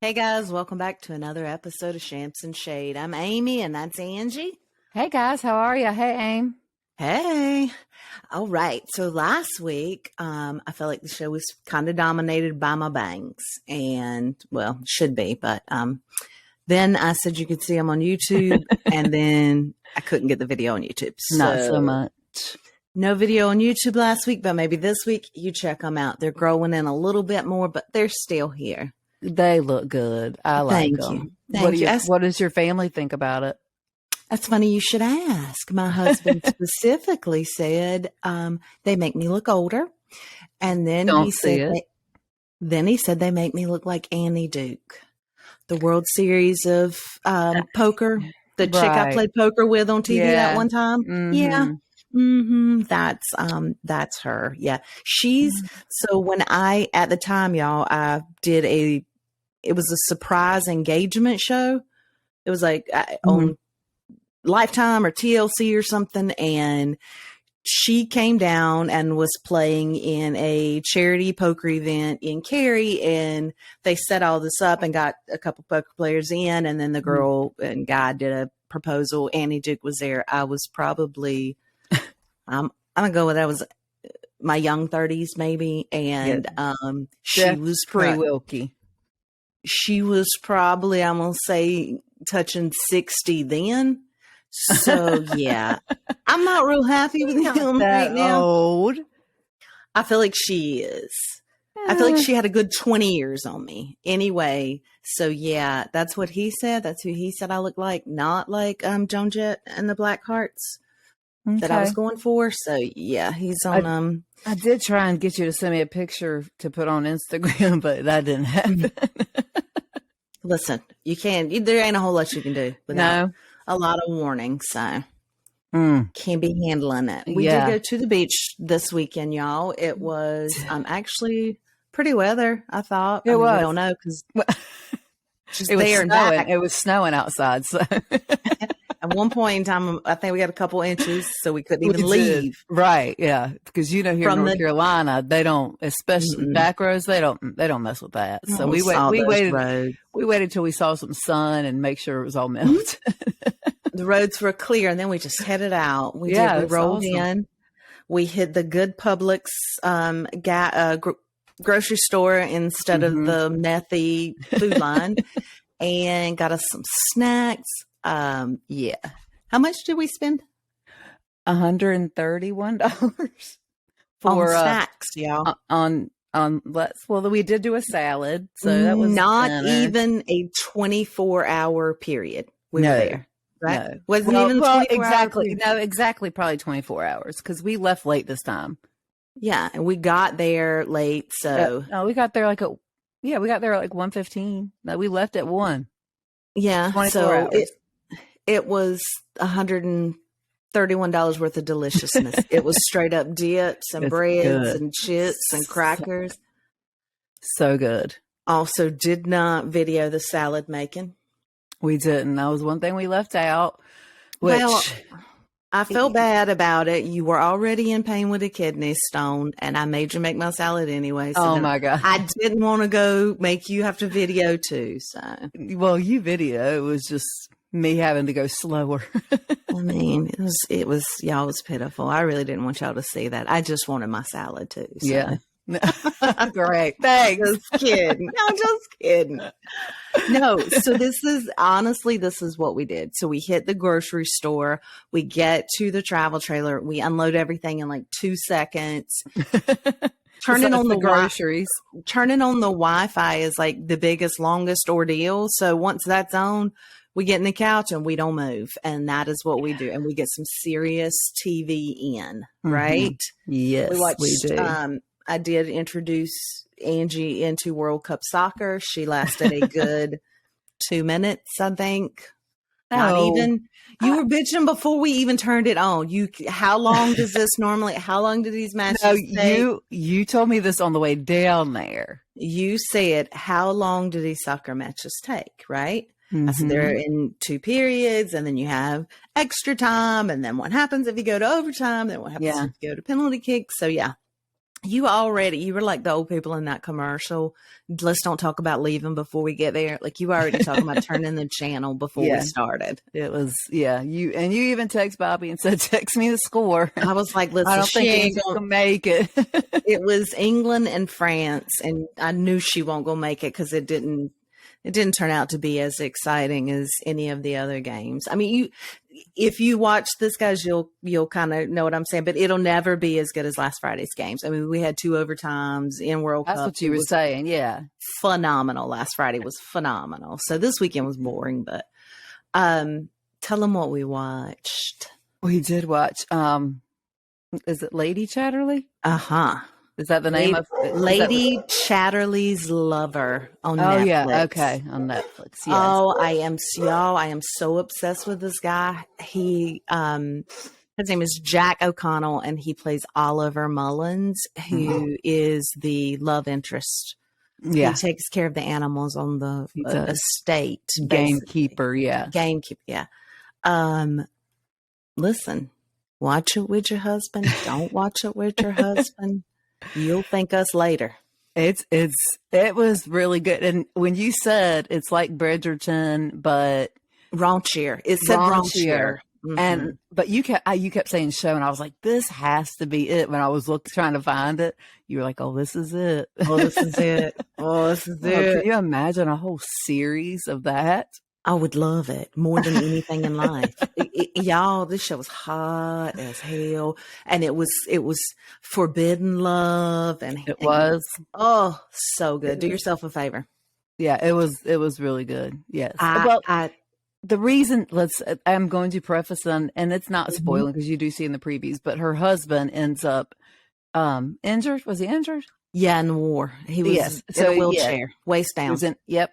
Hey guys, welcome back to another episode of Shamps and Shade. I'm Amy and that's Angie. Hey guys, how are you? Hey, Aim. Hey. All right. So last week, I felt like the show was kind of dominated by my bangs and well, should be, but then I said you could see them on YouTube and then I couldn't get the video on YouTube. Not so much. No video on YouTube last week, but maybe this week you check them out. They're growing in a little bit more, but they're still here. They look good. I like them. What does your family think about it? That's funny you should ask. My husband specifically said they make me look older, and then he said they make me look like Annie Duke, the World Series of poker, the chick I played poker with on TV that one time. Mm-hmm. Yeah. That's her. Yeah. So when at the time, y'all, I did it was a surprise engagement show. It was like on Lifetime or TLC or something. And she came down and was playing in a charity poker event in Cary. And they set all this up and got a couple poker players in. And then the girl and guy did a proposal. Annie Duke was there. I was probably, I'm going to go with that was my young 30s maybe. And she was pre-Wilkie. She was probably, I'm going to say, touching 60 then. So, yeah. I'm not real happy with him right now. Old. I feel like she is. I feel like she had a good 20 years on me. Anyway, so, yeah, that's what he said. That's who he said I look like. Not like Joan Jett and the Black Hearts that I was going for. So, yeah, he's on... I did try and get you to send me a picture to put on Instagram, but that didn't happen. Listen, you can't. There ain't a whole lot you can do without a lot of warning. So can't be handling it. We did go to the beach this weekend, y'all. It was actually pretty weather. I thought it was. I don't know because it was snowing outside. So. At one point in time, I think we got a couple inches, so we couldn't even leave. Right? Yeah, because here in North Carolina, they don't, especially back roads, they don't mess with that. So we waited till we saw some sun and make sure it was all melted. The roads were clear, and then we just headed out. We rolled in. We hit the good Publix grocery store instead of the methy food line, and got us some snacks. How much did we spend? $131 for snacks, y'all. We did do a salad, so that was not even a 24-hour period. We were there, right? No. Wasn't even 24 exactly. No, exactly. Probably 24 hours because we left late this time. Yeah, and we got there late. So we got there like 1:15. No, we left at 1. Yeah, 24 hours. It was $131 worth of deliciousness. It was straight up dips and breads and chips and crackers. So good. Also did not video the salad making. We didn't. That was one thing we left out. I felt bad about it. You were already in pain with a kidney stone, and I made you make my salad anyway. So my God. I didn't want to go make you have to video too. So, well, you video. It was just me having to go slower. I mean, it was y'all was pitiful. I really didn't want y'all to see that. I just wanted my salad too. So. Yeah. Great. Thanks. Just kidding. No, just kidding. No. So this is what we did. So we hit the grocery store. We get to the travel trailer. We unload everything in like 2 seconds. Turning on the groceries. Turning on the Wi-Fi is like the biggest, longest ordeal. So once that's on, we get in the couch and we don't move. And that is what we do. And we get some serious TV in, right? Yes, we do. I did introduce Angie into World Cup soccer. She lasted a good 2 minutes, I think. Not even. You were bitching before we even turned it on. How long does this normally? How long do these matches take? You told me this on the way down there. You said, how long do these soccer matches take? Right. I said they're in 2 periods, and then you have extra time, and then what happens if you go to overtime? Then what happens if you go to penalty kicks? So yeah. You were like the old people in that commercial. Let's don't talk about leaving before we get there. Like you were already talking about turning the channel before we started. It was, you even text Bobby and said, text me the score. I was like, listen, I don't think she's going to make it. It was England and France, and I knew she won't go make it because it didn't turn out to be as exciting as any of the other games. I mean, if you watch this, guys, you'll kind of know what I'm saying, but it'll never be as good as last Friday's games. I mean, we had 2 overtimes in World Cup. That's what you were saying. Yeah. Phenomenal. Last Friday was phenomenal. So this weekend was boring, but tell them what we watched. We did watch, is it Lady Chatterley? Uh-huh. Is that the name of it? Lady Chatterley's Lover on Netflix? Oh, yeah. Okay. On Netflix. Yes. Oh, I am so obsessed with this guy. His name is Jack O'Connell, and he plays Oliver Mullins, who is the love interest. Yeah. He takes care of the animals on the estate. Gamekeeper. Yeah. Gamekeeper. Yeah. Listen, watch it with your husband. Don't watch it with your husband. You'll thank us later. It was really good. And when you said it's like Bridgerton, but raunchier, it said raunchier. Mm-hmm. But you kept saying show, and I was like, this has to be it. When I was trying to find it, you were like, oh, this is it. Oh, this is it. Oh, this is it. Can you imagine a whole series of that? I would love it more than anything in life. Y'all, this show was hot as hell. And it was forbidden love. And it was. Oh, so good. Do yourself a favor. Yeah, it was really good. Yes. The reason, I'm going to preface and it's not spoiling because you do see in the previews, but her husband ends up injured. Was he injured? Yeah, in the war. He was in a wheelchair, waist down.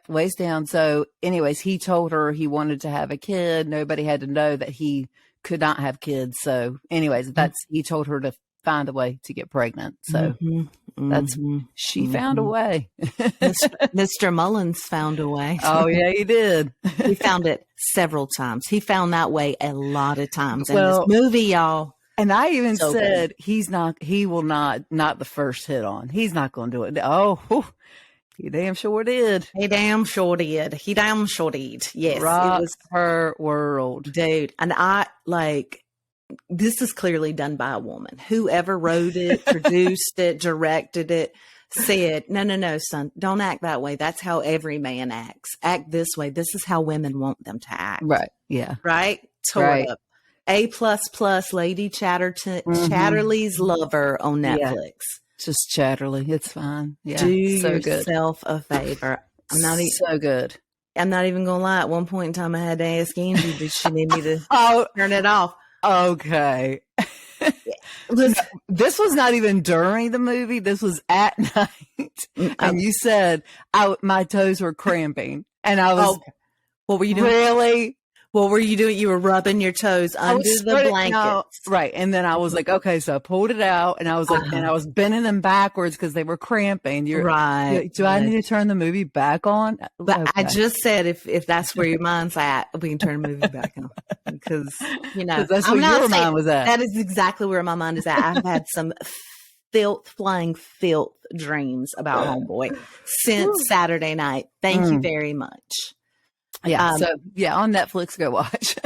Waist down. So anyways, he told her he wanted to have a kid. Nobody had to know that he could not have kids. So anyways, he told her to find a way to get pregnant. So she found a way. Mr. Mullins found a way. Oh yeah, he did. He found it several times. He found that way a lot of times in this movie, y'all. And I even said he will not the first hit on. He's not going to do it. Oh, he damn sure did. He damn sure did. Yes. Rock it was her world. Dude. And this is clearly done by a woman. Whoever wrote it, produced it, directed it, said, no, son, don't act that way. That's how every man acts. Act this way. This is how women want them to act. Right. Yeah. Right? Tore up. A++ Lady Chatterley's Lover on Netflix. Yeah. Just Chatterley. It's fine. Yeah. Do yourself a favor. So good. I'm not even going to lie. At one point in time, I had to ask Angie, did she need me to turn it off? Okay. Listen, this was not even during the movie. This was at night. And you said my toes were cramping. And I was, what were you doing? Really? What were you doing? You were rubbing your toes under the blankets. Right. And then I was like, okay, so I pulled it out and I was like, and I was bending them backwards because they were cramping. Right. Do I need to turn the movie back on? But okay. I just said, if that's where your mind's at, we can turn the movie back on because, that's where your mind was at. That is exactly where my mind is at. I've had some flying filth dreams about Homeboy since Saturday night. Thank you very much. Yeah. On Netflix, go watch.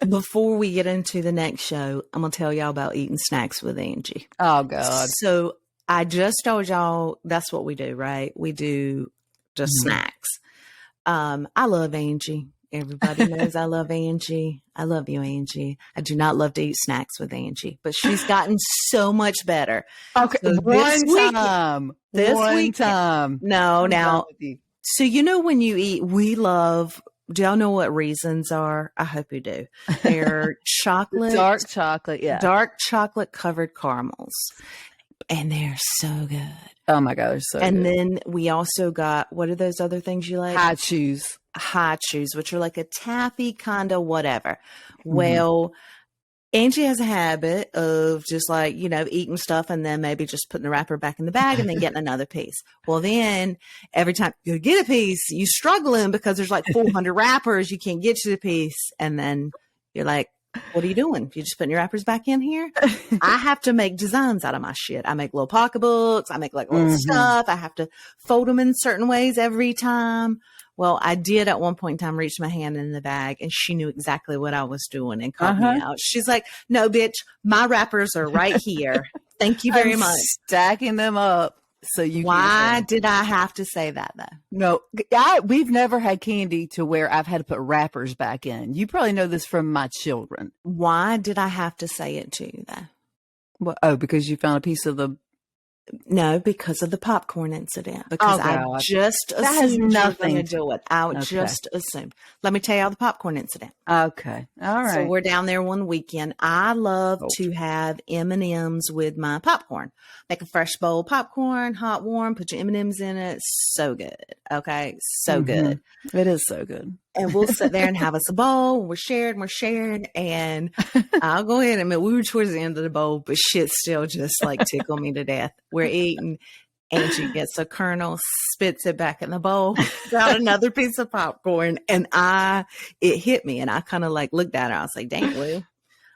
Before we get into the next show, I'm going to tell y'all about eating snacks with Angie. Oh, God. So I just told y'all that's what we do, right? We do just snacks. I love Angie. Everybody knows I love Angie. I love you, Angie. I do not love to eat snacks with Angie, but she's gotten so much better. Okay. So one time. No, now. So when you eat, we love. Do y'all know what raisins are? I hope you do. They're chocolate. Dark chocolate, yeah. Dark chocolate covered caramels. And they're so good. Oh my God, they're so good. And then we also got, what are those other things you like? High chews, which are like a taffy kind of whatever. Well, Angie has a habit of just eating stuff and then maybe just putting the wrapper back in the bag and then getting another piece. Well, then every time you get a piece, you're struggling because there's 400 wrappers. You can't get to the piece. And then you're like, What are you doing? You just putting your wrappers back in here? I have to make designs out of my shit. I make little pocketbooks. I make like little stuff. I have to fold them in certain ways every time. Well, I did at one point in time reach my hand in the bag, and she knew exactly what I was doing and called me out. She's like, no, bitch, my wrappers are right here. Thank you very much. Stacking them up. So you Why did I have to say that though? No, we've never had candy to where I've had to put wrappers back in. You probably know this from my children. Why did I have to say it to you though? Well, because you found a piece of the. No, because of the popcorn incident. Because I just assumed you were going to do it. I just assumed. Let me tell you all the popcorn incident. Okay, all right. So we're down there one weekend. I love to have M&Ms with my popcorn. Make a fresh bowl of popcorn, hot, warm. Put your M&Ms in it. So good. Okay, so good. It is so good. And we'll sit there and have us a bowl. We're sharing. And I'll go ahead and admit we were towards the end of the bowl, but shit still just like tickled me to death. We're eating. Angie gets a kernel, spits it back in the bowl, got another piece of popcorn, and it hit me. And I kind of like looked at her. I was like, dang, Lou.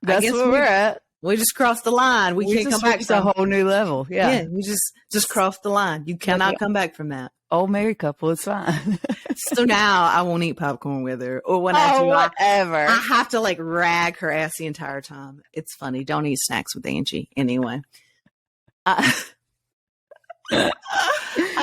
That's where we're at. We just crossed the line. We can't come back. It's a whole new level. Yeah. We just crossed the line. You cannot come back from that. Old married couple, it's fine. So now I won't eat popcorn with her. Or when I do, whatever. I have to like rag her ass the entire time. It's funny. Don't eat snacks with Angie. Anyway. I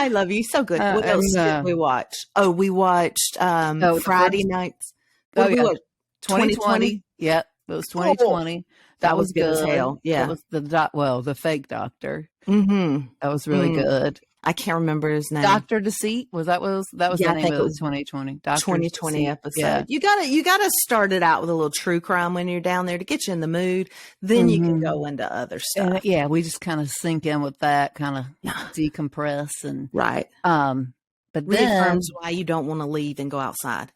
love you. So good. What else did we watch? Oh, we watched Friday nights. Oh, yeah. 2020. Yep. It was 2020. That was good as hell. Yeah. It was the fake doctor. Mm-hmm. That was really good. I can't remember his name. Dr. Deceit. That was the name of the 2020. Dr. 2020 Deceit. episode. Yeah. You gotta start it out with a little true crime when you're down there to get you in the mood. Then you can go into other stuff. And, we just kind of sink in with that, kind of decompress and right. But reaffirms why you don't want to leave and go outside.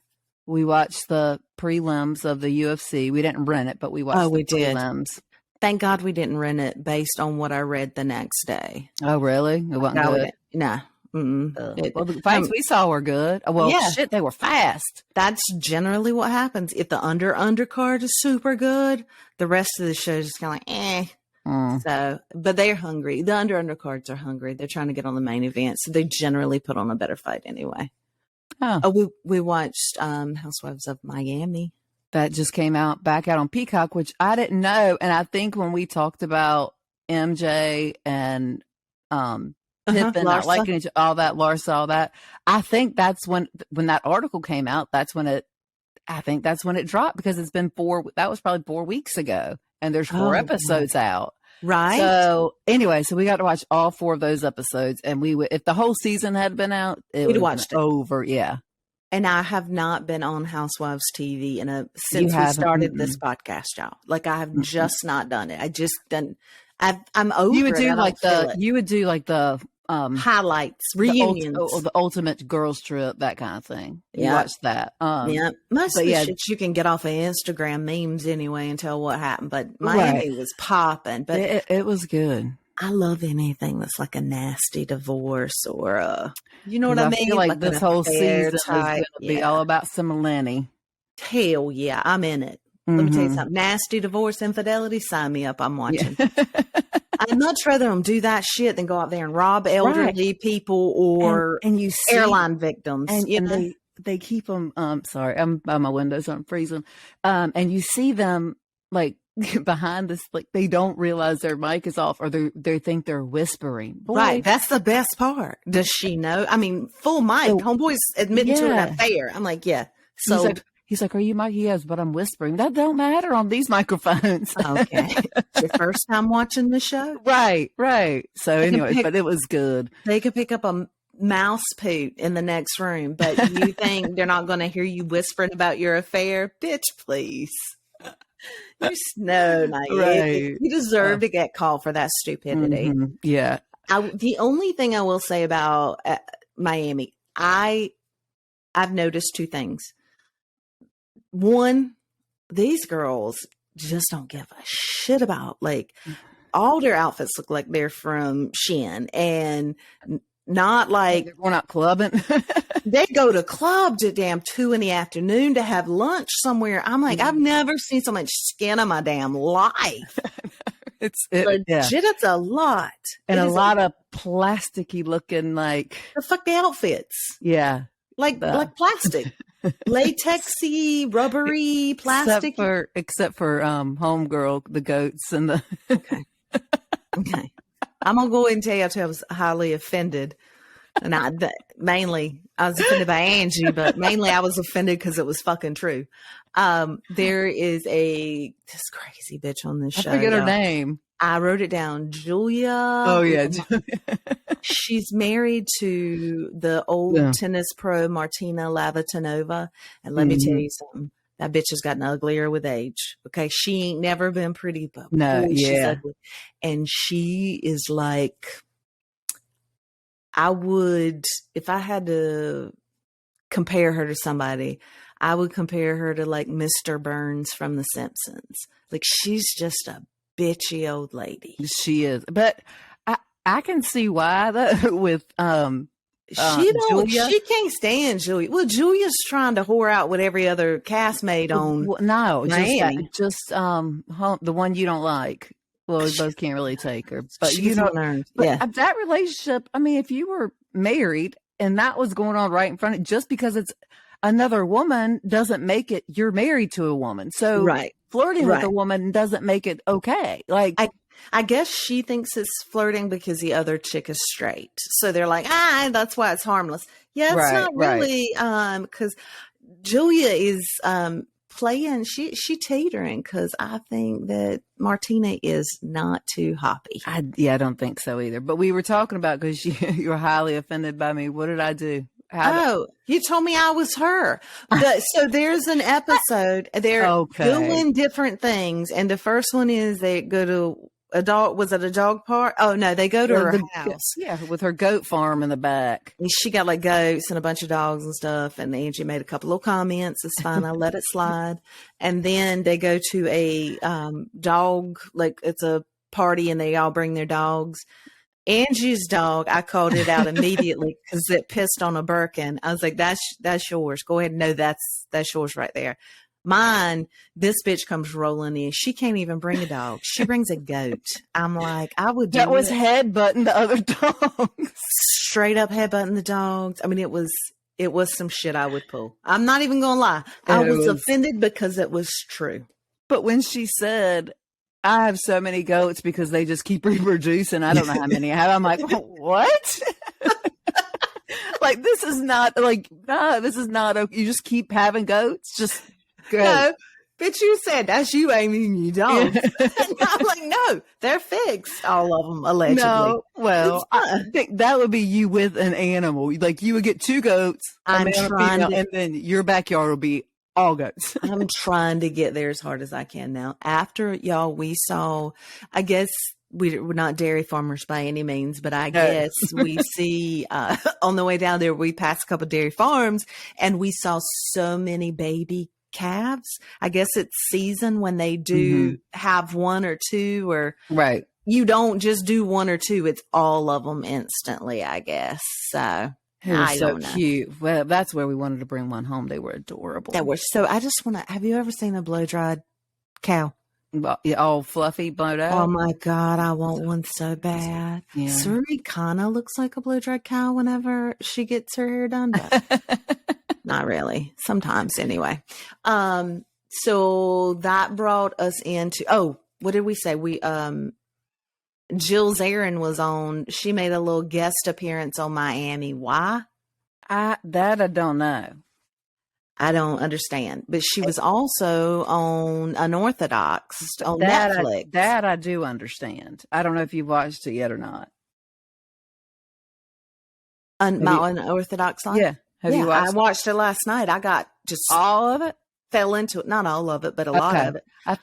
We watched the prelims of the UFC. We didn't rent it, but we watched the prelims. Thank God we didn't rent it based on what I read the next day. Oh, really? It wasn't good? Nah. Well, the fights we saw were good. Well, shit, they were fast. That's generally what happens. If the undercard is super good, the rest of the show is just kind of like, So, but they're hungry. The undercards are hungry. They're trying to get on the main event. So they generally put on a better fight anyway. Oh, we watched Housewives of Miami. That just came back out on Peacock, which I didn't know. And I think when we talked about MJ and Pippen not liking all that, Larsa, all that, I think that's when that article came out, that's when it dropped, because it's been that was probably 4 weeks ago, and there's 4 episodes out. Right. So anyway, we got to watch all 4 of those episodes, and if the whole season had been out, it would have watched it over. Yeah. And I have not been on Housewives TV since we started this podcast, y'all. Like I have just not done it. I just done. I'm over. You would do like the highlights, reunions, the ultimate girls trip, that kind of thing. You watch that. Most of the shit you can get off of Instagram memes anyway and tell what happened. But Miami was popping. But it was good. I love anything that's like a nasty divorce or you know what I mean? I feel like this whole season is going to be all about some Lenny. Hell yeah, I'm in it. Let me tell you something. Nasty divorce, infidelity, sign me up. I'm watching. I'd much rather them do that shit than go out there and rob elderly people or and you see, airline victims. And they keep them. Sorry, I'm by my window, so I'm freezing. And you see them like behind this, like they don't realize their mic is off, or they think they're whispering. Boy, right, that's the best part. Does she know? I mean, full mic. Homeboy's admitting to an affair. I'm like, yeah. So he's like, "Are you Mike?" Yes, but I'm whispering. That don't matter on these microphones. Okay, it's your first time watching the show, right? So anyway, but it was good. They could pick up a mouse poot in the next room, but you think they're not going to hear you whispering about your affair? Bitch, please. You're right. You deserve to get called for that stupidity. Yeah. The only thing I will say about Miami, I've noticed 2 things. One, these girls just don't give a shit about, like, all their outfits look like they're from Shein, and not like we're not clubbing. they go to clubs at damn 2 p.m. to have lunch somewhere. I'm like, I've never seen so much skin in my damn life. Legit, it's a lot. And a lot of plasticky looking, like the fuck the outfits. Yeah. Like plastic. Latexy, rubbery, plastic. Except for homegirl, the goats and the Okay. I'm gonna go ahead and tell you I was highly offended. And I was offended by Angie, but mainly I was offended because it was fucking true. There is this crazy bitch on this show. I forget her name. I wrote it down. Julia. Oh, yeah. She's married to the old tennis pro Martina Navratilova. And let me tell you something. That bitch has gotten uglier with age. Okay. She ain't never been pretty, but she's ugly. And she is like, I would, if I had to compare her to somebody, I would compare her to like Mr. Burns from The Simpsons. Like, she's just a bitchy old lady. She is. But I can see why though with Julia. She can't stand Julia. Well, Julia's trying to whore out with every other castmate on Miami. Just the one you don't like. Well, we both can't really take her, but that relationship. I mean, if you were married and that was going on right in front of, just because it's another woman doesn't make it you're married to a woman. So flirting with a woman doesn't make it okay. Like, I guess she thinks it's flirting because the other chick is straight. So they're like, that's why it's harmless. Yeah, it's not really, because Julia is playing, she teetering, because I think that Martina is not too hoppy. I don't think so either. But we were talking about, because you were highly offended by me. What did I do? You told me I was her. So there's an episode. They're doing different things. And the first one is they go to was it a dog park? Oh no, they go to her house. Yeah, with her goat farm in the back. And she got like goats and a bunch of dogs and stuff. And Angie made a couple of comments. It's fine. I let it slide. And then they go to a dog, like it's a party, and they all bring their dogs. Angie's dog, I called it out immediately because it pissed on a Birkin. I was like, that's yours. Go ahead. No, that's yours right there. Mine, this bitch comes rolling in. She can't even bring a dog. She brings a goat. I'm like, I would do that was headbutting the other dogs. Straight up headbutting the dogs. I mean, it was some shit I would pull. I'm not even going to lie. I was offended because it was true. But when she said, I have so many goats because they just keep reproducing, I don't know how many I have. I'm like, what? Like, this is not like, no, this is not okay. You just keep having goats? Just go. No, bitch, you said that's you, Amy, and you don't. I'm like, no, they're fixed, all of them, allegedly. No, well, I think that would be you with an animal. Like, you would get 2 goats, and then your backyard will be all goats. I'm trying to get there as hard as I can now. After y'all, we saw, I guess we're not dairy farmers by any means, but I guess we see on the way down there, we passed a couple of dairy farms, and we saw so many baby calves. I guess it's season when they do have 1 or 2, or you don't just do 1 or 2, it's all of them instantly, I guess. So they're so cute. Well, that's where we wanted to bring one home. They were adorable. I just want to, have you ever seen a blow-dried cow? Well, all fluffy, blowed out. Oh my God, I want one so bad. Yeah. Suri kind of looks like a blow-dried cow whenever she gets her hair done, but not really. Sometimes anyway. So that brought us into, what did we say? Jill Zarin was on, she made a little guest appearance on Miami. Why? I don't know. I don't understand. But she was also on Unorthodox on Netflix. That I do understand. I don't know if you've watched it yet or not. My Unorthodox line? Yeah. Have you watched I watched it last night. I got just all of it? Fell into it. Not all of it, but a lot of it. I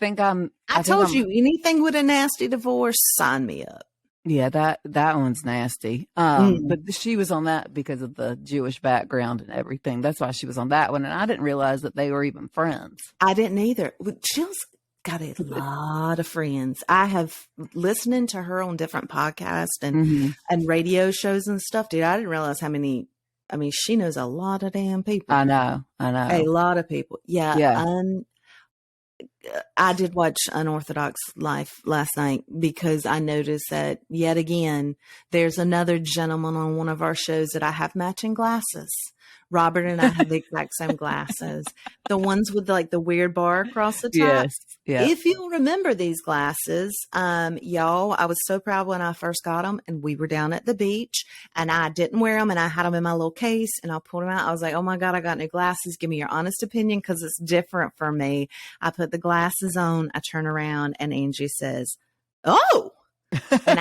told you, anything with a nasty divorce, sign me up. Yeah, that one's nasty. But she was on that because of the Jewish background and everything. That's why she was on that one. And I didn't realize that they were even friends. I didn't either. got a lot of friends. I have listening to her on different podcasts and radio shows and stuff, dude. I didn't realize how many. I mean, she knows a lot of damn people. I know. A lot of people. Yeah. Yeah. I did watch Unorthodox Life last night because I noticed that yet again, there's another gentleman on one of our shows that I have matching glasses. Robert and I have the exact same glasses. The ones with like the weird bar across the top. Yes. Yeah. If you'll remember these glasses, y'all, I was so proud when I first got them and we were down at the beach and I didn't wear them and I had them in my little case and I pulled them out. I was like, oh my God, I got new glasses. Give me your honest opinion because it's different for me. I put the glasses on, I turn around and Angie says, oh, and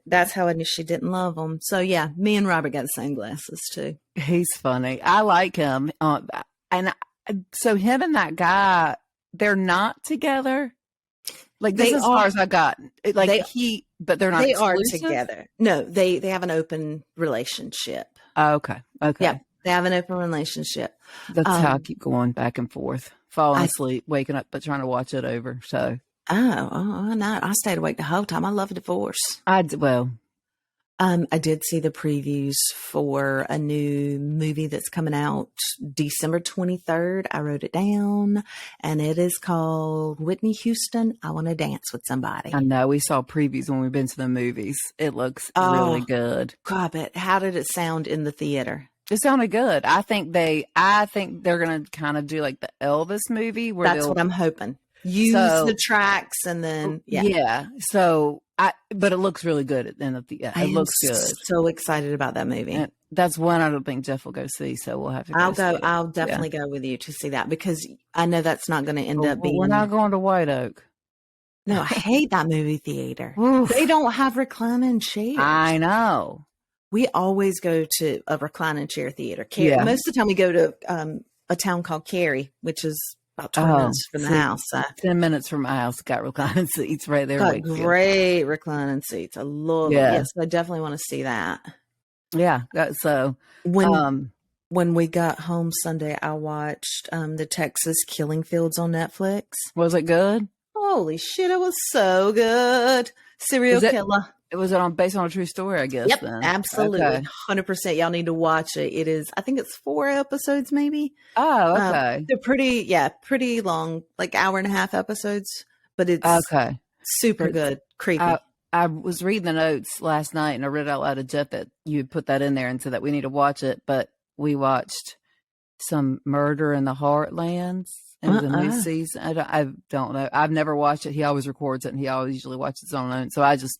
that's how I knew she didn't love them. So yeah, me and Robert got the same glasses too. He's funny. I like him. So him and that guy, they're not together. Like this is as far as I got. But they're not. They exclusive? are together. No, they have an open relationship. Oh, okay. Yeah, they have an open relationship. That's how I keep going back and forth, falling asleep, waking up, but trying to watch it over. So. Oh, no, I stayed awake the whole time. I love a divorce. I did see the previews for a new movie that's coming out December 23rd. I wrote it down and it is called Whitney Houston, I Want to Dance with Somebody. I know we saw previews when we've been to the movies. It looks really good. God, but how did it sound in the theater? It sounded good. I think they're going to kind of do like the Elvis movie where that's what I'm hoping. Use the tracks and then So but it looks really good at the end of the. It looks good. So excited about that movie. And that's one I don't think Jeff will go see. So we'll have to. I'll definitely go with you to see that because I know that's not going to end up being. We're not going to White Oak. No, I hate that movie theater. They don't have reclining chairs. I know. We always go to a reclining chair theater. Most of the time we go to a town called Cary, which is about 20 minutes from the house. 10 minutes from my house. Got reclining seats right there. Got great reclining seats. I love it. Yes, I definitely want to see that. Yeah. So when we got home Sunday, I watched the Texas Killing Fields on Netflix. Was it good? Holy shit, it was so good. Serial killer. It was based on a true story, I guess. Yep, then. absolutely. Okay. 100%. Y'all need to watch it. It is, I think it's 4 episodes maybe. Oh, okay. They're pretty long, like hour and a half episodes, but it's super good. Creepy. I was reading the notes last night and I read out loud to Jeff that you had put that in there and said that we need to watch it, but we watched some Murder in the Heartlands. It was a new season. I don't know. I've never watched it. He always records it and he always usually watches it on his own. So I just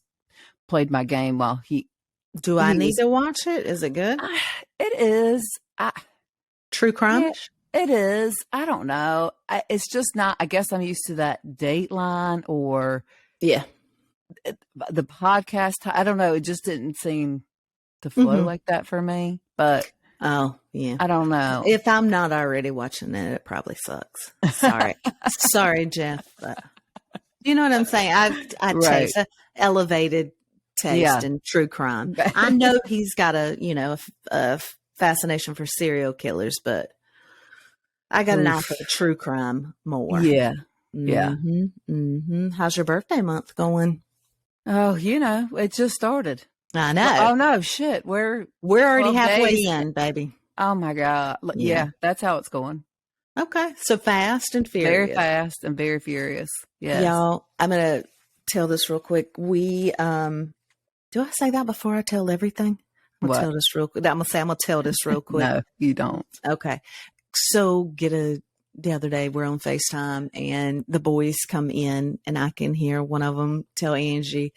played my game while I need to watch it? Is it good? It is. True crime? Yeah, it is. I don't know. It's just not, I guess I'm used to that Dateline or the podcast. I don't know. It just didn't seem to flow like that for me, but oh yeah, I don't know. If I'm not already watching it, it probably sucks. Sorry, Jeff. But you know what I'm saying? I taste elevated taste in true crime. I know he's got a fascination for serial killers, but I got an eye for the true crime more. Yeah. How's your birthday month going? Oh, it just started. I know. Oh no, shit. We're already halfway in, baby. Oh my God. Yeah, that's how it's going. Okay. So fast and furious. Very fast and very furious. Yes. Y'all, I'm going to tell this real quick. We, do I say that before I tell everything? I'm going to tell this real quick. I'm going to tell this real quick. No, you don't. Okay. So the other day we're on FaceTime and the boys come in and I can hear one of them tell Angie,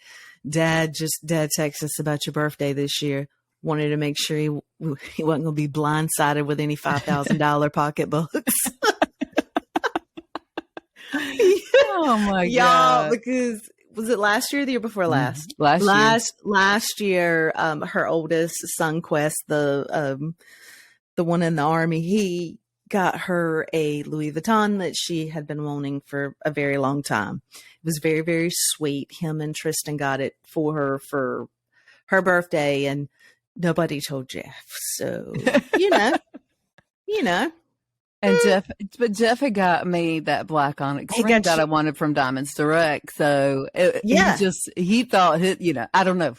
Dad texted us about your birthday this year. Wanted to make sure he wasn't going to be blindsided with any $5,000 pocketbooks. Oh my God. Y'all, because was it last year or the year before last? Last year, her oldest son, Quest, the one in the Army, he got her a Louis Vuitton that she had been wanting for a very long time. It was very, very sweet. Him and Tristan got it for her for her birthday, and nobody told Jeff. So, you know. Jeff had got me that black onyx ring that I wanted from Diamonds Direct. So he thought, I don't know.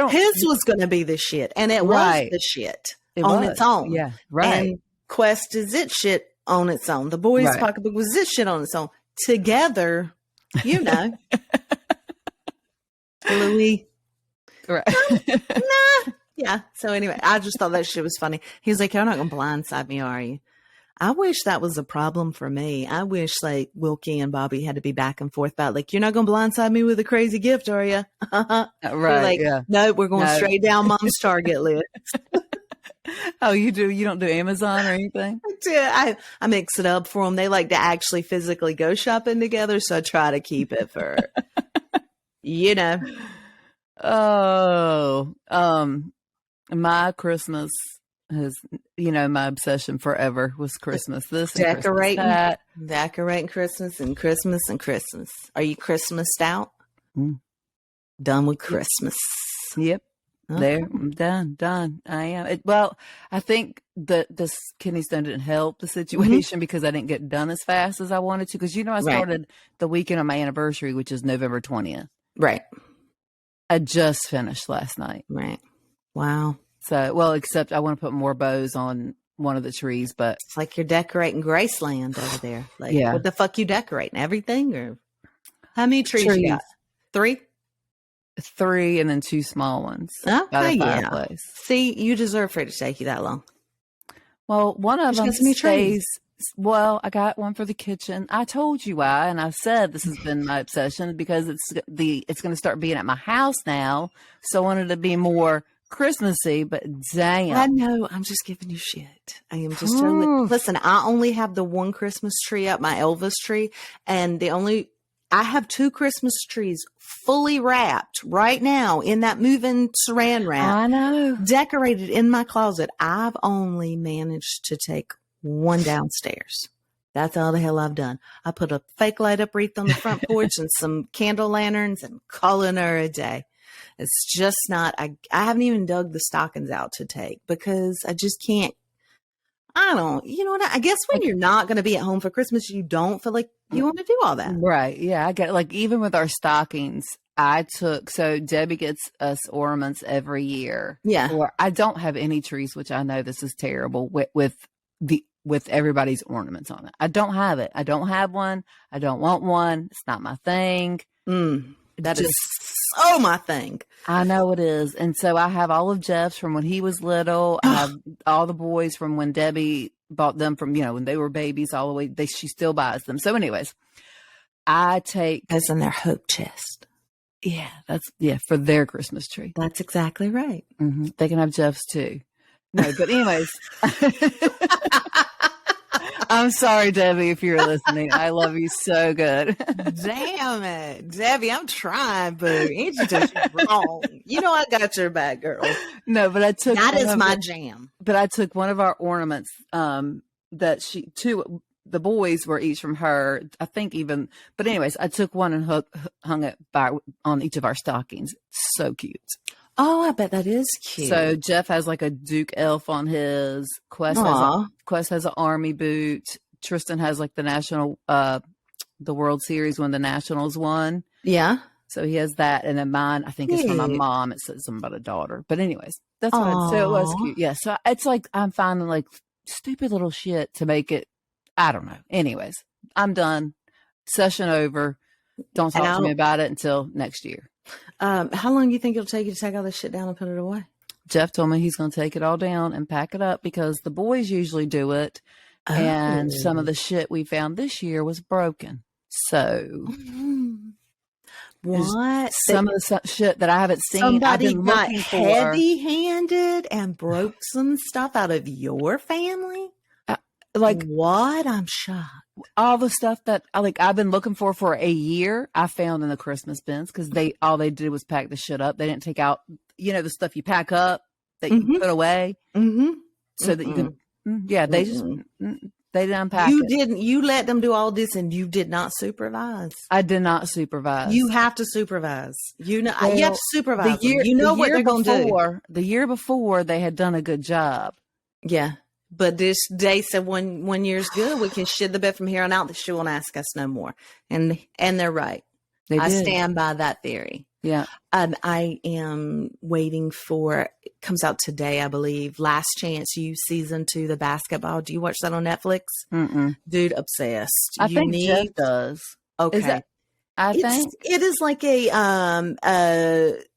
His was going to be the shit, and it was the shit on its own. Yeah, right. And Quest is its shit on its own. The boys' pocketbook was this shit on its own. Together, Louis. Right. Nah. Yeah. So anyway, I just thought that shit was funny. He was like, "You're not going to blindside me, are you?" I wish that was a problem for me. I wish like Wilkie and Bobby had to be back and forth about like, "You're not going to blindside me with a crazy gift, are you?" Right. No, we're going straight down Mom's Target list. Oh, you do? You don't do Amazon or anything? I mix it up for them. They like to actually physically go shopping together, so I try to keep it for, Oh, my Christmas has, my obsession forever was Christmas. This decorating, and Christmas that. Decorating Christmas and Christmas and Christmas. Are you Christmased out? Done with Christmas. Yep. Okay. There, I'm done. I am. I think that this kidney stone didn't help the situation because I didn't get done as fast as I wanted to. Because I started the weekend of my anniversary, which is November 20th. Right. I just finished last night. Right. Wow. So, except I want to put more bows on one of the trees, but it's like you're decorating Graceland over there. Like, what the fuck you decorating? Everything, or how many trees you got? 3? 3 and then 2 small ones. Okay, yeah. See, you deserve for it to take you that long. Well, one of them stays. Well, I got one for the kitchen. I told you why, and I said this has been my obsession because it's going to start being at my house now. So I wanted to be more Christmassy, but damn. I know. I'm just giving you shit. I am just totally. Listen, I only have the one Christmas tree up, my Elvis tree, and I have 2 Christmas trees fully wrapped right now in that moving saran wrap. I know. Decorated in my closet. I've only managed to take one downstairs. That's all the hell I've done. I put a fake light up wreath on the front porch and some candle lanterns and calling her a day. It's just not, I haven't even dug the stockings out to take because I just can't. I guess when you're not going to be at home for Christmas, you don't feel like you want to do all that. Right. Yeah. I get it. Like even with our stockings, so Debbie gets us ornaments every year. Yeah. Or I don't have any trees, which I know this is terrible with everybody's ornaments on it. I don't have it. I don't have one. I don't want one. It's not my thing. That is so my thing. I know it is. And so I have all of Jeff's from when he was little. I have all the boys from when Debbie bought them from, when they were babies all the way. She still buys them. So anyways, I take. That's in their hope chest. Yeah. For their Christmas tree. That's exactly right. Mm-hmm. They can have Jeff's too. No, but anyways. I'm sorry, Debbie, if you're listening. I love you so good. Damn it. Debbie, I'm trying, but Angie does you wrong. I got your back, girl. No, but I took that is my jam. But I took one of our ornaments that the boys were each from her, I think even, but anyways, I took one and hung it on each of our stockings. So cute. Oh, I bet that is cute. So Jeff has like a Duke elf on his. Quest has an army boot. Tristan has like the national, the World Series when the Nationals won. Yeah. So he has that. And then mine, I think is from my mom. It says something about a daughter. But anyways, that's what so it was cute. Yeah. So it's like, I'm finding like stupid little shit to make it. I don't know. Anyways, I'm done. Session over. Don't talk to me about it until next year. How long do you think it'll take you to take all this shit down and put it away? Jeff told me he's going to take it all down and pack it up because the boys usually do it. Oh. And some of the shit we found this year was broken. So what? Some of the shit that I haven't seen. Somebody I've been got heavy-handed and broke some stuff out of your family? Like what? I'm shocked. All the stuff that I've been looking for a year, I found in the Christmas bins because all they did was pack the shit up. They didn't take out, the stuff you pack up that you put away, so that you can. They just they didn't unpack. You let them do all this, and you did not supervise. I did not supervise. You have to supervise. You have to supervise. What they're going to do. The year before, they had done a good job. Yeah. But they said 1 year's good. We can shed the bed from here on out. That she won't ask us no more. And they're right. I stand by that theory. Yeah. I am waiting for, it comes out today, I believe, Last Chance U season 2, the basketball. Do you watch that on Netflix? Mm-mm. Dude, obsessed. I think Jeff does. Okay. It is like a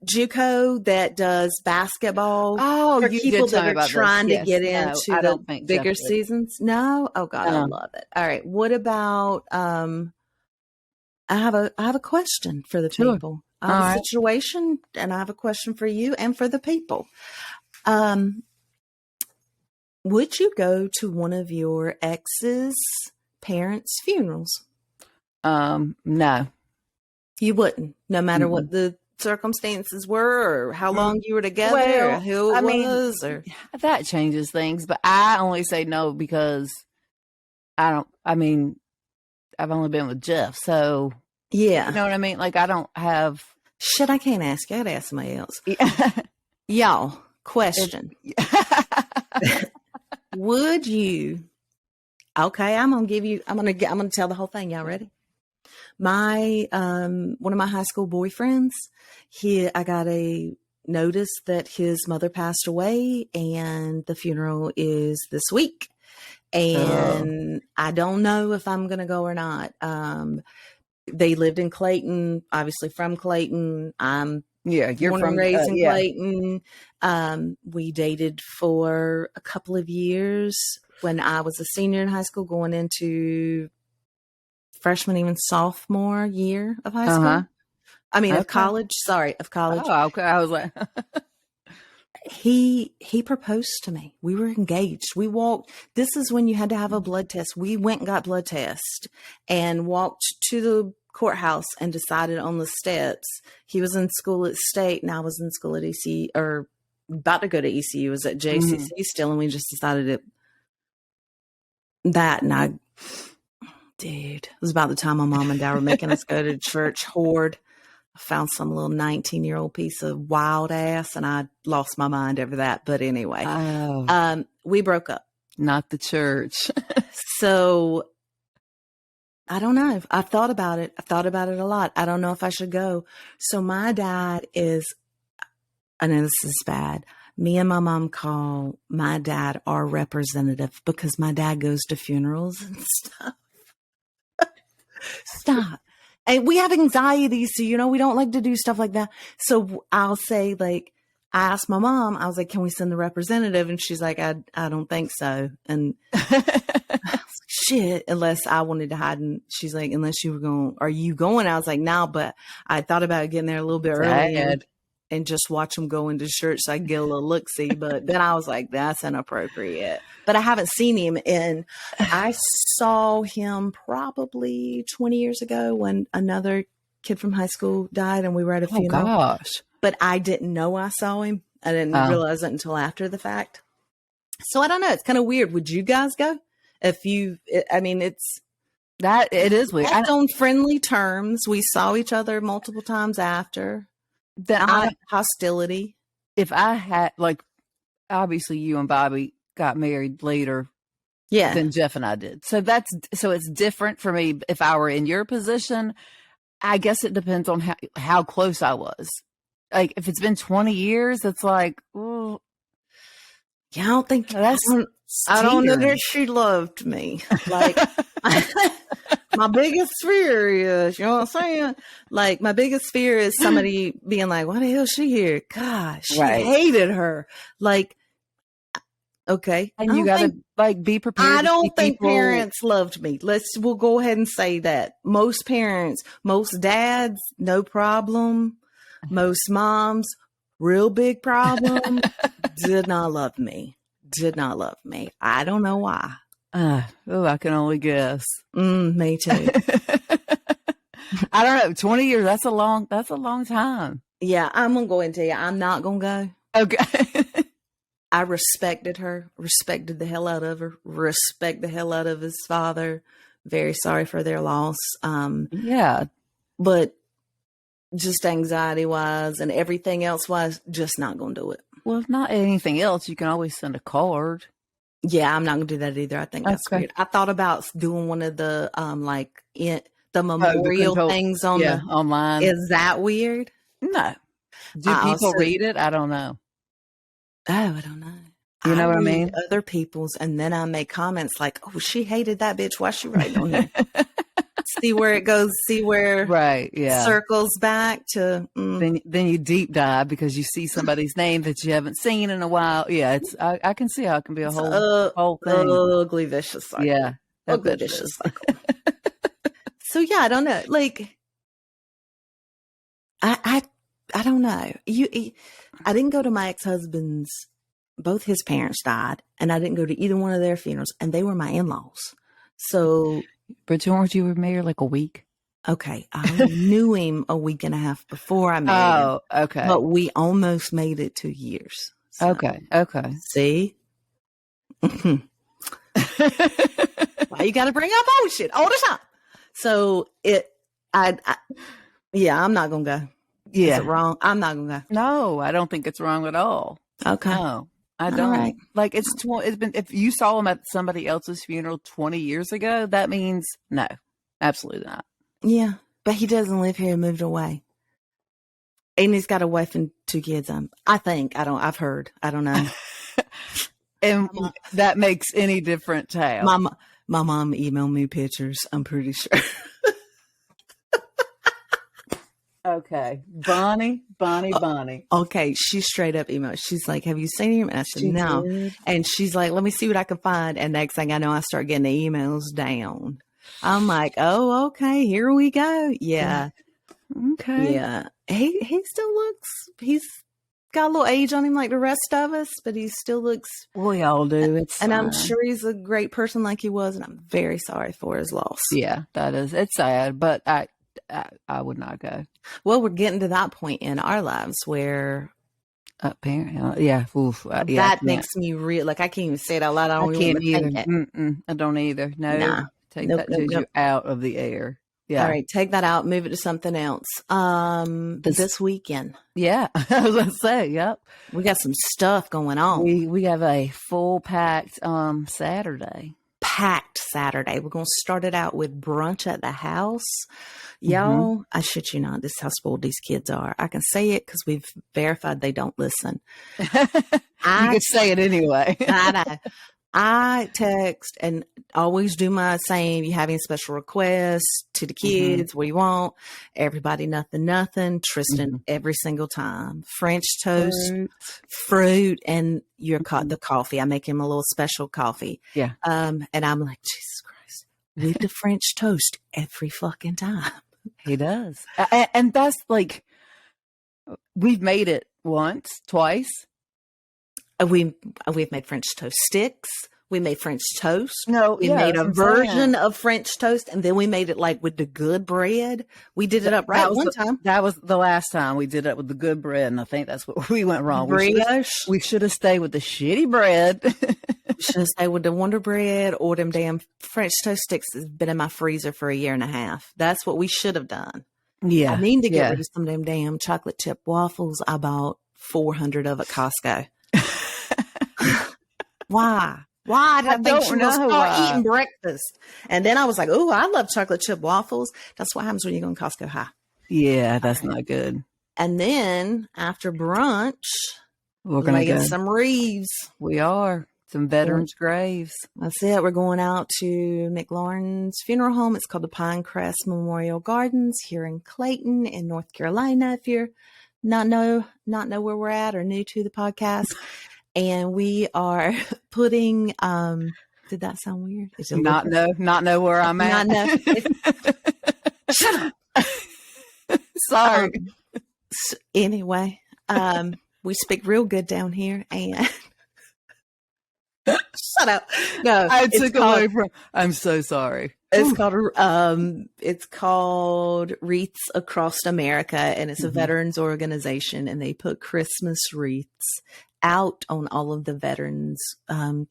JUCO that does basketball for people that are trying to get into the bigger seasons. No? Oh God, I love it. All right. What about I have a question for the people. I have a situation and I have a question for you and for the people. Would you go to one of your ex's parents' funerals? No. You wouldn't, no matter what the circumstances were or how long you were together or who it was? Or that changes things, but I only say no because I've only been with Jeff, so yeah. You know what I mean? Like, I don't have... Shit, I can't ask you. I gotta ask somebody else. Y'all, question. Would you... Okay, I'm gonna tell the whole thing. Y'all ready? My one of my high school boyfriends, I got a notice that his mother passed away and the funeral is this week. And I don't know if I'm gonna go or not. They lived in Clayton, obviously from Clayton. You're born from and raised in Clayton. We dated for a couple of years when I was a senior in high school, going into freshman, even sophomore year of high school. I mean, of college. Sorry, of college. Oh, okay. I was like, he proposed to me. We were engaged. We walked. This is when you had to have a blood test. We went and got blood test and walked to the courthouse and decided on the steps. He was in school at State and I was in school at ECU, or about to go to ECU. Was at JCC still, and we just decided and dude, it was about the time my mom and dad were making us go to church. Horde. I found some little 19-year-old piece of wild ass and I lost my mind over that. But anyway, we broke up. Not the church. So I don't know. I've thought about it. I've thought about it a lot. I don't know if I should go. So my dad I know this is bad. Me and my mom call my dad our representative because my dad goes to funerals and stuff. Stop. And we have anxiety, so, we don't like to do stuff like that. So I'll say, like, I asked my mom, I was like, can we send the representative? And she's like, I don't think so. And I was like, shit, unless I wanted to hide. And she's like, unless you were going, are you going? I was like, no, but I thought about getting there a little bit early and just watch them go into church so I could get a little look-see. But then I was like, that's inappropriate. But I haven't seen him. And I saw him probably 20 years ago when another kid from high school died and we were at a funeral. Oh, gosh. But I didn't know I saw him. I didn't realize it until after the fact. So I don't know. It's kind of weird. Would you guys go? It is weird. On friendly terms. We saw each other multiple times after. Hostility. If I had, like, obviously you and Bobby got married later than Jeff and I did. So it's different for me. If I were in your position, I guess it depends on how close I was. Like, if it's been 20 years, it's like, oh, yeah, I don't think I don't know that she loved me. Like, my biggest fear is, you know what I'm saying? Like, my biggest fear is somebody being like, why the hell is she here? Gosh, she hated her. Like, okay. And you got to, be prepared. I don't think parents loved me. We'll go ahead and say that. Most parents, most dads, no problem. Most moms, real big problem, did not love me. Did not love me. I don't know why. I can only guess. Me too. I don't know. 20 years, that's a long time. Yeah, I'm going to go and tell you, I'm not going to go. Okay. I respected her, respected the hell out of her, respect the hell out of his father. Very sorry for their loss. But just anxiety wise and everything else wise, just not going to do it. Well, if not anything else, you can always send a card. Yeah, I'm not gonna do that either. I think that's Okay. weird. I thought about doing one of the the Oh, the memorial control. things on Yeah, the. online. Is that weird? No. Do I people also read it? I don't know. I don't know. You I know what I read mean? other people's and then I make comments like, "Oh, she hated that bitch. Why's she writing on here?" See where it goes. See where Right. Yeah. circles back to. Then you deep dive because you see somebody's name that you haven't seen in a while. Yeah, I can see how it can be a It's whole thing. ugly vicious cycle. Yeah, I Ugly bet it vicious is. cycle. So yeah, I don't know. Like, I don't know. I didn't go to my ex-husband's. Both his parents died, and I didn't go to either one of their funerals, and they were my in-laws. So, But George, you were married like a week. okay, I knew him a week and a half before I married him, Oh, okay. but we almost made it 2 years. So, Okay. see? Why you got to bring up old shit all the time? So yeah, I'm not gonna go. Yeah. Is it wrong? I'm not gonna go. No, I don't think it's wrong at all. Okay. No, I All don't. right. Like it's been, if you saw him at somebody else's funeral 20 years ago, that means no, absolutely not. Yeah, but he doesn't live here. He moved away. And he's got a wife and 2 kids. I think. I've heard. I don't know. And that makes any different tale. My mom emailed me pictures. I'm pretty sure. Okay. Bonnie. Okay, she straight up emailed. She's like, "Have you seen him?" And I said, She "No." did. And she's like, "Let me see what I can find." And next thing I know, I start getting the emails down. I'm like, "Oh, okay, here we go." Yeah. Okay. Yeah. He still looks. He's got a little age on him like the rest of us, but he still looks. We all do. It's And I'm fine. sure he's a great person like he was, and I'm very sorry for his loss. Yeah, that is. It's sad, but I would not go. Well, we're getting to that point in our lives where Apparently, yeah. Oof, yeah, that makes me real. Like I can't even say it out loud. I I don't even can't want to either. think it. Mm-mm, I don't either. No, Nah. take Nope, that nope, Juju nope. out of the air. Yeah. All right, take that out. Move it to something else. This weekend, Yeah, I was gonna say, yep. we got some stuff going on. We have a full packed Saturday. Packed Saturday. We're going to start it out with brunch at the house. Mm-hmm. Y'all, I shit you not, this is how spoiled these kids are. I can say it because we've verified they don't listen. You could say it anyway. I know. I text and always do my same. You have any special requests to the kids? What do you want? Everybody, nothing. Tristan, every single time. French toast, fruit, and the coffee. I make him a little special coffee. Yeah. And I'm like, Jesus Christ, with the French toast every fucking time. He does. And that's like, we've made it once, twice. We've made French toast sticks. We made French toast. No, we made a version of French toast, and then we made it like with the good bread. We did it up right one time. That was the last time we did it with the good bread, and I think that's what we went wrong. Brioche. We should have stayed with the shitty bread. We should have stayed with the Wonder Bread or them damn French toast sticks. Has been in my freezer for 1.5 years. That's what we should have done. Yeah, I need to get rid of some of them damn chocolate chip waffles. I bought 400 of at Costco. Why? Why did I think she was start eating breakfast? And then I was like, "Oh, I love chocolate chip waffles." That's what happens when you go in Costco high. Yeah, that's not good. And then after brunch, we're gonna get some Reeves. We are some veterans' graves. That's it. We're going out to McLaurin's funeral home. It's called the Pinecrest Memorial Gardens here in Clayton, in North Carolina. If you're not know where we're at or new to the podcast. And we are putting, did that sound weird? Not know where I'm at. Shut up. Sorry. So anyway, we speak real good down here and shut up. No, I took away from, I'm so sorry. It's called Wreaths Across America, and it's a veterans organization, and they put Christmas wreaths out on all of the veterans'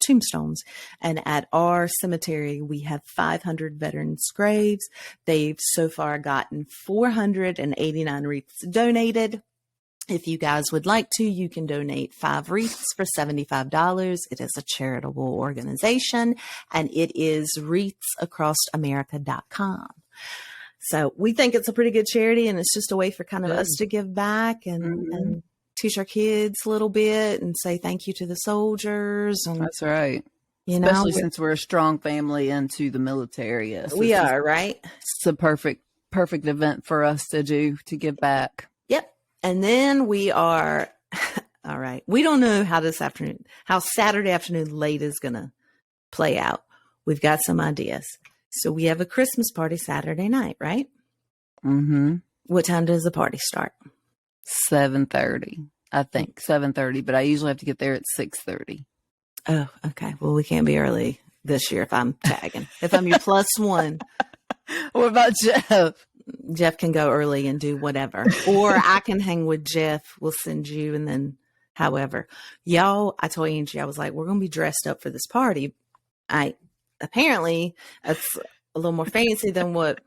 tombstones. And at our cemetery, we have 500 veterans' graves. They've so far gotten 489 wreaths donated. If you guys would like to, you can donate 5 wreaths for $75. It is a charitable organization, and it is wreathsacrossamerica.com. So we think it's a pretty good charity, and it's just a way for kind of us to give back and teach our kids a little bit and say thank you to the soldiers. And, that's right. You Especially since we're a strong family into the military. Yes, we are, right? It's a perfect event for us to do, to give back. Yep. And then we are, all right. We don't know how Saturday afternoon late is going to play out. We've got some ideas. So we have a Christmas party Saturday night, right? Mm-hmm. What time does the party start? 7:30, I think 7:30, but I usually have to get there at 6:30. Oh, okay. Well, we can't be early this year if I'm tagging. If I'm your +1. What about Jeff? Jeff can go early and do whatever. Or I can hang with Jeff. We'll send you and then however. Y'all, I told Angie, I was like, we're going to be dressed up for this party. Apparently, it's a little more fancy than what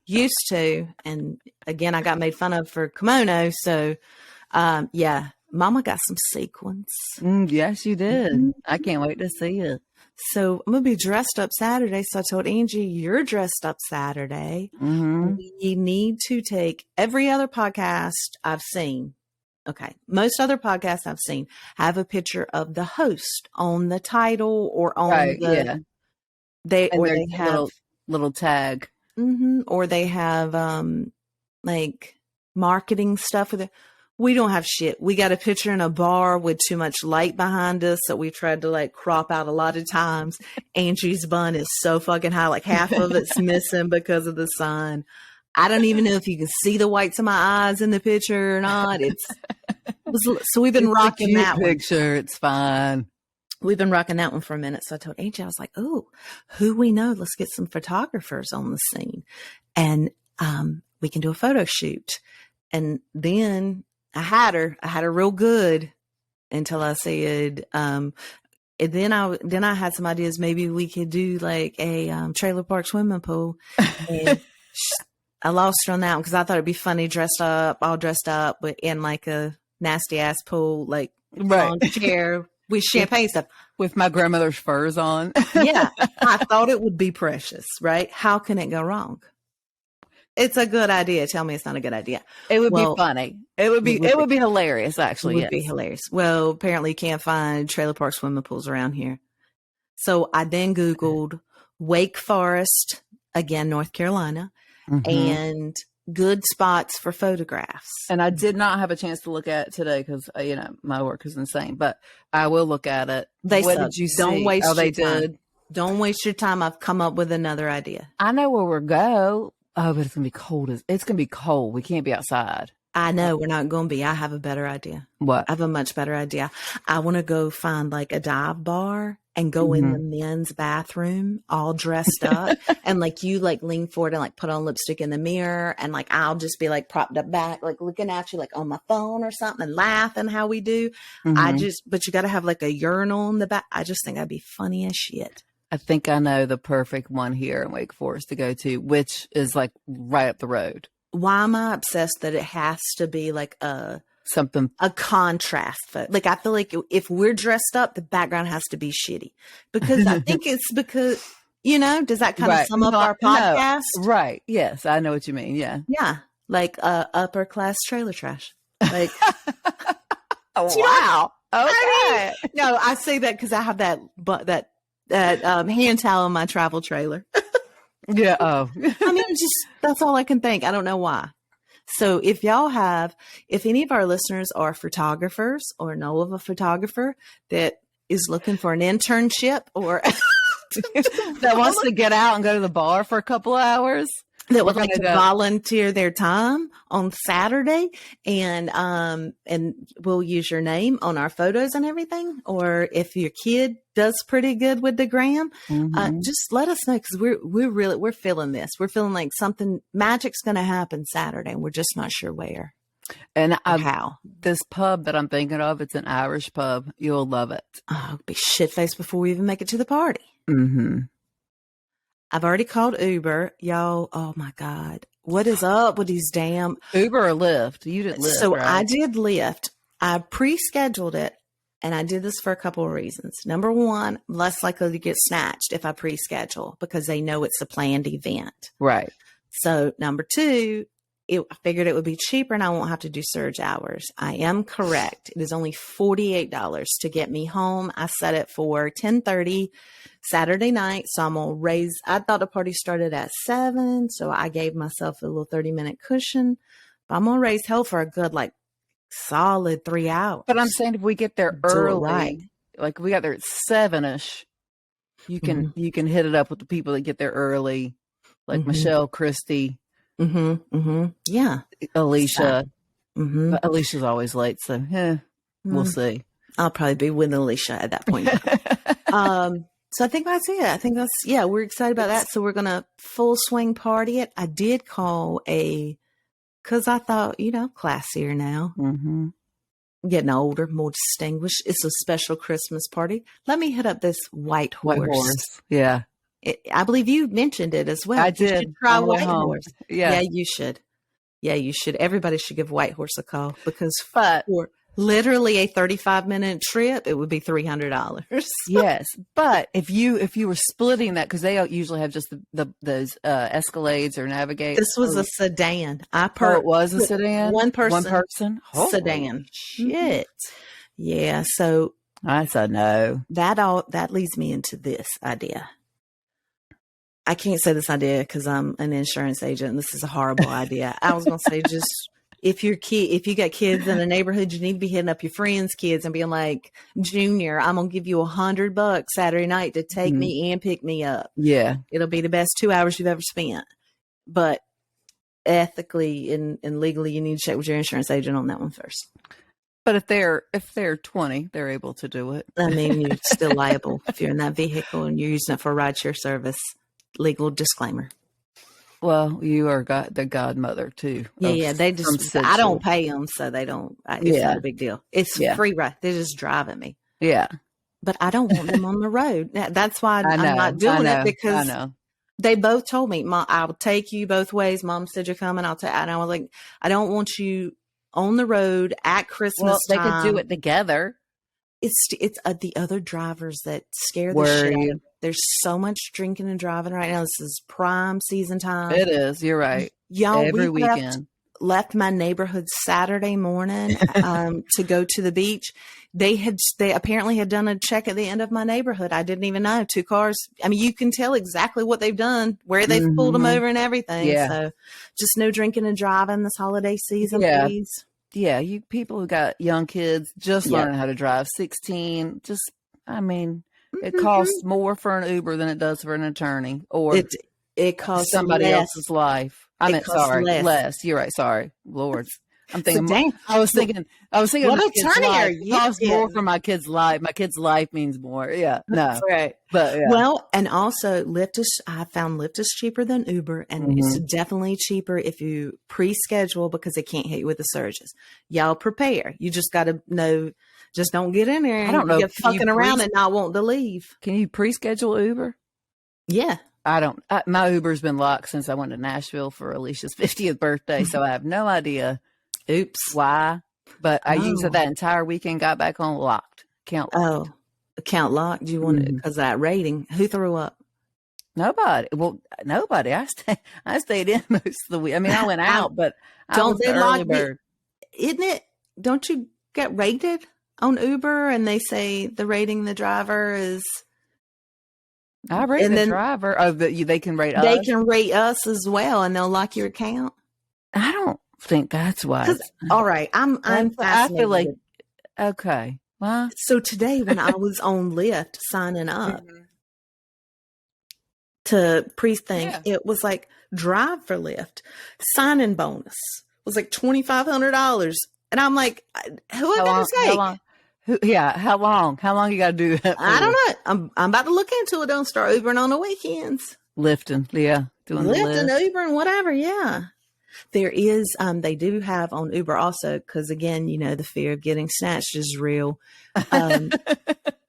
used to. And again, I got made fun of for kimono. So, yeah. Mama got some sequins. Yes, you did. Mm-hmm. I can't wait to see it. So I'm going to be dressed up Saturday. So I told Angie, you're dressed up Saturday. Mm-hmm. We need to take every other podcast I've seen. Okay. Most other podcasts I've seen have a picture of the host on the title or on they have little tag. Mm-hmm, or they have like marketing stuff with it. We don't have shit. We got a picture in a bar with too much light behind us, so we tried to like crop out a lot of times. Angie's bun is so fucking high, like half of it's missing because of the sun. I don't even know if you can see the whites of my eyes in the picture or not. So we've been rocking that picture. It's fine. We've been rocking that one for a minute. So I told Angie, I was like, "Oh, who we know? Let's get some photographers on the scene, and we can do a photo shoot." And then I had her real good until I said, and then I had some ideas. Maybe we could do like a trailer park swimming pool. And I lost her on that one because I thought it'd be funny all dressed up, but in like a nasty ass pool, like on chair with champagne stuff. With my grandmother's furs on. Yeah. I thought it would be precious, right? How can it go wrong? It's a good idea. Tell me it's not a good idea. It would be funny. It would be hilarious, actually. It would be hilarious. Well, apparently you can't find trailer park swimming pools around here. So I then Googled Wake Forest, again, North Carolina, and good spots for photographs. And I did not have a chance to look at it today because, my work is insane, but I will look at it. What did you see? Don't waste your time. Did. Don't waste your time. I've come up with another idea. I know where we'll go. Oh, but it's going to be cold. It's going to be cold. We can't be outside. I know we're not going to be. I have a better idea. What? I have a much better idea. I want to go find like a dive bar and go in the men's bathroom all dressed up. And like you like lean forward and like put on lipstick in the mirror. And like, I'll just be like propped up back, like looking at you like on my phone or something and laughing how we do. But you got to have like a urinal in the back. I just think that'd be funny as shit. I think I know the perfect one here in Wake Forest to go to, which is like right up the road. Why am I obsessed that it has to be like a contrast? Like, I feel like if we're dressed up, the background has to be shitty because I think it's because, does that kind of sum up our podcast? No. Right. Yes. I know what you mean. Yeah. Yeah. Like upper class trailer trash. Like, wow. Okay. I mean, no, I say that because I have that hand towel in my travel trailer. Yeah. Oh, I mean, that's all I can think. I don't know why. So if any of our listeners are photographers or know of a photographer that is looking for an internship or that wants to get out and go to the bar for a couple of hours, that would like to volunteer their time on Saturday and we'll use your name on our photos and everything. Or if your kid does pretty good with the gram, just let us know. Cause we're feeling this. We're feeling like something magic's going to happen Saturday and we're just not sure where and how. This pub that I'm thinking of, it's an Irish pub. You'll love it. Oh, I'll be shit-faced before we even make it to the party. Mm-hmm. I've already called Uber. Y'all, oh my God. What is up with these damn Uber or Lyft? You did Lyft, So right? I did Lyft. I pre-scheduled it, and I did this for a couple of reasons. Number one, I'm less likely to get snatched if I pre-schedule because they know it's a planned event. Right. So number two, I figured it would be cheaper and I won't have to do surge hours. I am correct. It is only $48 to get me home. I set it for 10:30 Saturday night. So I'm going to raise, I thought the party started at 7. So I gave myself a little 30-minute cushion. But I'm going to raise hell for a good, like, solid 3 hours. But I'm saying if we get there early, like if we got there at 7-ish, you can hit it up with the people that get there early, like Michelle, Christy. Yeah. Alicia. But Alicia's always late, so we'll see. I'll probably be with Alicia at that point. So I think that's it. I think we're excited about that. So we're going to full swing party it. I did call because I thought, classier now. Getting older, more distinguished. It's a special Christmas party. Let me hit up this white horse. Yeah. I believe you mentioned it as well. I did. You should try White Horse. Yeah, you should. Yeah, you should. Everybody should give White Horse a call because for literally a 35-minute trip, it would be $300. Yes, but if you were splitting that, because they usually have just those Escalades or Navigate. This was a sedan. It was a sedan. One person. Holy sedan. Shit. Yeah. So I said no. That leads me into this idea. I can't say this idea because I'm an insurance agent and this is a horrible idea. I was going to say just if you got kids in the neighborhood, you need to be hitting up your friends' kids and being like, Junior, I'm going to give you $100 Saturday night to take me and pick me up. Yeah. It'll be the best 2 hours you've ever spent. But ethically and legally, you need to check with your insurance agent on that one first. But if they're 20, they're able to do it. I mean, you're still liable if you're in that vehicle and you're using it for rideshare service. Legal disclaimer. Well, you are the godmother too. Yeah. They just, I don't pay them, so they don't. It's not a big deal. It's free ride. They're just driving me. Yeah. But I don't want them on the road. That's why I'm not doing it because they both told me, Mom, I'll take you both ways. Mom said you're coming. And I was like, I don't want you on the road at Christmas time. They could do it together. It's the other drivers that scare the shit out of me. There's so much drinking and driving right now. This is prime season time. It is. You're right. Y'all, every weekend. Left my neighborhood Saturday morning to go to the beach. They apparently had done a check at the end of my neighborhood. I didn't even know. 2 cars. I mean, you can tell exactly what they've done, where they've pulled them over and everything. Yeah. So just no drinking and driving this holiday season, please. Yeah, you people who got young kids just learning how to drive. 16, it costs more for an Uber than it does for an attorney, or it costs somebody less. else's life. Less. You're right. Sorry, Lord. I'm thinking. I was thinking. What attorney are you? It costs more for my kid's life. My kid's life means more. Yeah. No. That's right. But well, and also I found Lyft is cheaper than Uber, and it's definitely cheaper if you pre-schedule because they can't hit you with the surges. Y'all prepare. You just got to know. Just don't get in there. I don't know. Get fucking around and not want to leave. Can you pre-schedule Uber? Yeah. I don't. My Uber's been locked since I went to Nashville for Alicia's 50th birthday, so I have no idea. Oops. Why? But I used it that entire weekend, got back on locked. Account locked. Account locked? Do you want it because of that rating? Who threw up? Nobody. Well, nobody. I stayed in most of the week. I mean, I went out, but I was the early bird. Isn't it? Don't you get rated on Uber and they say the rating the driver is? I rate the driver. Oh, they can rate us. They can rate us as well, and they'll lock your account. I don't think that's why. All right, I'm fascinated. I feel like okay. Well, so today when I was on Lyft signing up to pre-thing, it was like drive for Lyft sign-in bonus was like $2,500, and I'm like, who am I going to take? How long? How long you got to do that for? I don't know. I'm about to look into it. Don't start Ubering on the weekends. Lifting, doing Lyft and Uber and whatever. Yeah, there is. They do have on Uber also because again, the fear of getting snatched is real.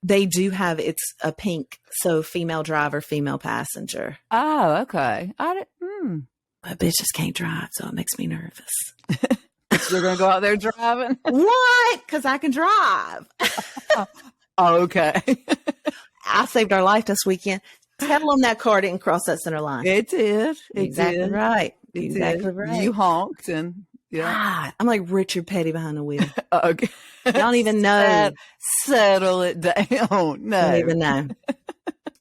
They do have, it's a pink, so female driver, female passenger. Oh, okay. But bitches can't drive, so it makes me nervous. You're going to go out there driving? What? Because I can drive. Okay. I saved our life this weekend. Tell them that car didn't cross that center line. It did. Exactly right. Exactly right. You honked and God, I'm like Richard Petty behind the wheel. Okay. I don't even know. Settle it down. No. I don't even know.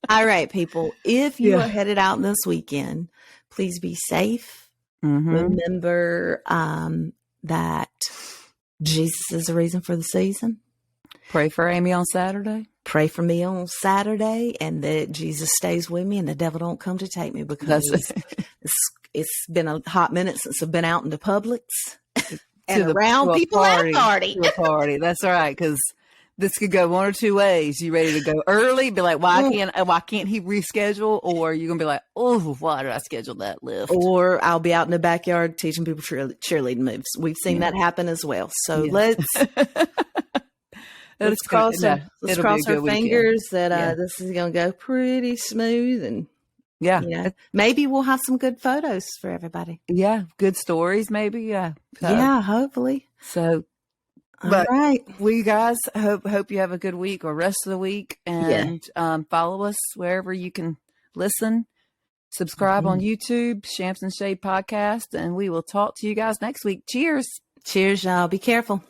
All right, people. If you are headed out this weekend, please be safe. Remember that Jesus is the reason for the season. Pray for Amy on Saturday. Pray for me on Saturday, and that Jesus stays with me and the devil don't come to take me, because it's been a hot minute since I've been out in the Publix and around people at a party. To a party. That's all right, because this could go one or two ways. You ready to go early? Be like, why can't he reschedule? Or you're gonna be like, oh, why did I schedule that lift? Or I'll be out in the backyard teaching people cheerleading moves. We've seen that happen as well. So let's cross our fingers that this is going to go pretty smooth, and maybe we'll have some good photos for everybody. Yeah, good stories, maybe. Yeah, hopefully. So, all right, we guys hope you have a good week or rest of the week, and follow us wherever you can listen. Subscribe on YouTube, Shams and Shade Podcast, and we will talk to you guys next week. Cheers. Cheers, y'all. Be careful.